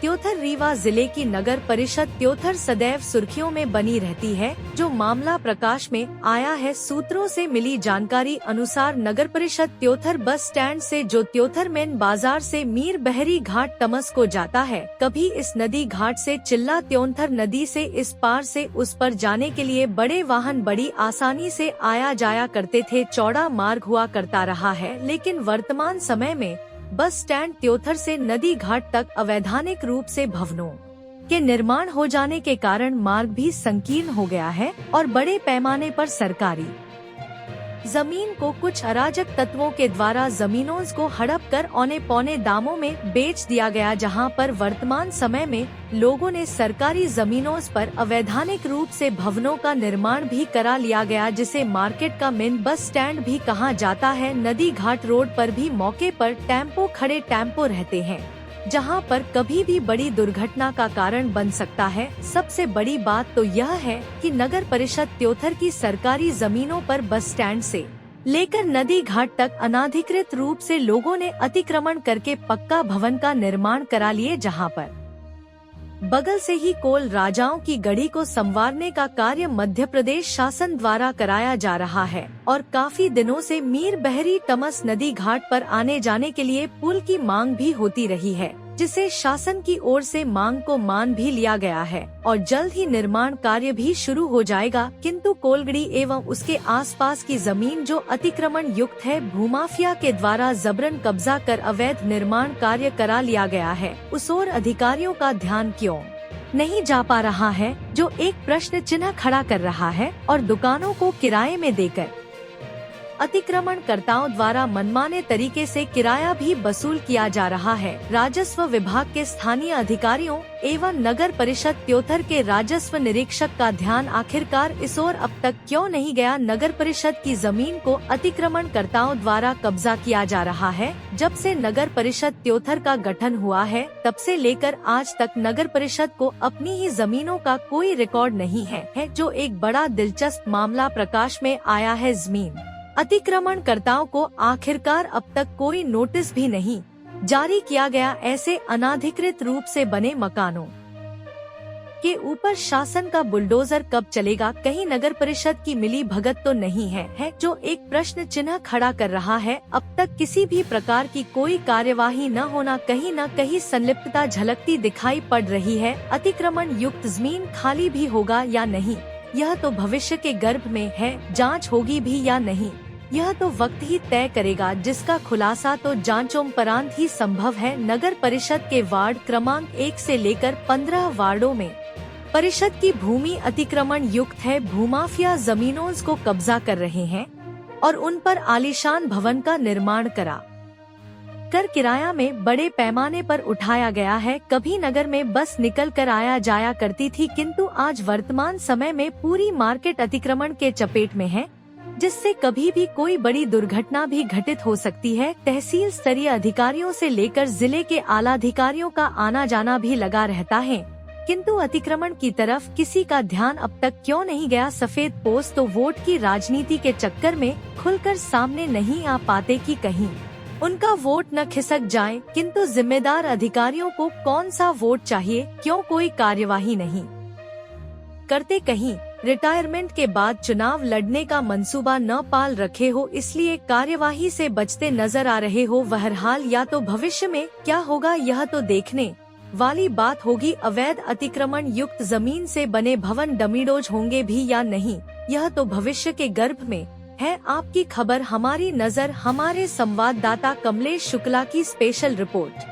त्योथर रीवा जिले की नगर परिषद त्योथर सदैव सुर्खियों में बनी रहती है। जो मामला प्रकाश में आया है, सूत्रों से मिली जानकारी अनुसार नगर परिषद त्योथर बस स्टैंड से जो त्योथर मेन बाजार से मीर बहरी घाट तमस को जाता है, कभी इस नदी घाट से चिल्ला त्योंथर नदी से इस पार से उस पर जाने के लिए बड़े वाहन बड़ी आसानी से आया जाया करते थे। चौड़ा मार्ग हुआ करता रहा है, लेकिन वर्तमान समय में बस स्टैंड त्योथर से नदी घाट तक अवैधानिक रूप से भवनों के निर्माण हो जाने के कारण मार्ग भी संकीर्ण हो गया है और बड़े पैमाने पर सरकारी जमीन को कुछ अराजक तत्वों के द्वारा जमीनों को हड़प कर औने पौने दामों में बेच दिया गया, जहां पर वर्तमान समय में लोगों ने सरकारी जमीनों पर अवैधानिक रूप से भवनों का निर्माण भी करा लिया गया, जिसे मार्केट का मेन बस स्टैंड भी कहा जाता है। नदी घाट रोड पर भी मौके पर टेम्पो खड़े टेम्पो रहते हैं, जहां पर कभी भी बड़ी दुर्घटना का कारण बन सकता है। सबसे बड़ी बात तो यह है कि नगर परिषद त्योथर की सरकारी जमीनों पर बस स्टैंड से लेकर नदी घाट तक अनाधिकृत रूप से लोगों ने अतिक्रमण करके पक्का भवन का निर्माण करा लिए, जहां पर बगल से ही कोल राजाओं की गढ़ी को संवारने का कार्य मध्य प्रदेश शासन द्वारा कराया जा रहा है और काफी दिनों से मीर बहरी तमस नदी घाट पर आने जाने के लिए पुल की मांग भी होती रही है, जिसे शासन की ओर से मांग को मान भी लिया गया है और जल्द ही निर्माण कार्य भी शुरू हो जाएगा। किंतु कोलगढ़ी एवं उसके आसपास की जमीन जो अतिक्रमण युक्त है, भूमाफिया के द्वारा जबरन कब्जा कर अवैध निर्माण कार्य करा लिया गया है, उस ओर अधिकारियों का ध्यान क्यों नहीं जा पा रहा है, जो एक प्रश्न चिन्ह खड़ा कर रहा है। और दुकानों को किराए में देकर अतिक्रमणकर्ताओं द्वारा मनमाने तरीके से किराया भी वसूल किया जा रहा है। राजस्व विभाग के स्थानीय अधिकारियों एवं नगर परिषद त्योथर के राजस्व निरीक्षक का ध्यान आखिरकार इस ओर अब तक क्यों नहीं गया। नगर परिषद की जमीन को अतिक्रमणकर्ताओं द्वारा कब्जा किया जा रहा है। जब से नगर परिषद त्योथर का गठन हुआ है, तब से लेकर आज तक नगर परिषद को अपनी ही जमीनों का कोई रिकॉर्ड नहीं है, जो एक बड़ा दिलचस्प मामला प्रकाश में आया है। जमीन अतिक्रमणकर्ताओं को आखिरकार अब तक कोई नोटिस भी नहीं जारी किया गया। ऐसे अनाधिकृत रूप से बने मकानों के ऊपर शासन का बुलडोजर कब चलेगा? कहीं नगर परिषद की मिली भगत तो नहीं है, जो एक प्रश्न चिन्ह खड़ा कर रहा है। अब तक किसी भी प्रकार की कोई कार्यवाही न होना, कहीं न कहीं संलिप्तता झलकती दिखाई पड़ रही है। अतिक्रमण युक्त जमीन खाली भी होगा या नहीं, यह तो भविष्य के गर्भ में है। जांच होगी भी या नहीं, यह तो वक्त ही तय करेगा, जिसका खुलासा तो जांचोपरांत ही संभव है। नगर परिषद के वार्ड क्रमांक 1 से लेकर 15 वार्डों में परिषद की भूमि अतिक्रमण युक्त है। भूमाफिया जमीनों को कब्जा कर रहे हैं और उन पर आलीशान भवन का निर्माण करा कर किराया में बड़े पैमाने पर उठाया गया है। कभी नगर में बस निकल कर आया जाया करती थी, किंतु आज वर्तमान समय में पूरी मार्केट अतिक्रमण के चपेट में है, जिससे कभी भी कोई बड़ी दुर्घटना भी घटित हो सकती है। तहसील स्तरीय अधिकारियों से लेकर जिले के आला अधिकारियों का आना जाना भी लगा रहता है, किंतु अतिक्रमण की तरफ किसी का ध्यान अब तक क्यों नहीं गया। सफेद पोस्ट तो वोट की राजनीति के चक्कर में खुलकर सामने नहीं आ पाते कि कहीं उनका वोट न खिसक जाए, किंतु जिम्मेदार अधिकारियों को कौन सा वोट चाहिए, क्यों कोई कार्यवाही नहीं करते। कहीं रिटायरमेंट के बाद चुनाव लड़ने का मंसूबा न पाल रखे हो, इसलिए कार्यवाही से बचते नजर आ रहे हो। बहरहाल या तो भविष्य में क्या होगा, यह तो देखने वाली बात होगी। अवैध अतिक्रमण युक्त जमीन से बने भवन डमीडोज होंगे भी या नहीं, यह तो भविष्य के गर्भ में है। आपकी खबर, हमारी नजर। हमारे संवाददाता कमलेश शुक्ला की स्पेशल रिपोर्ट।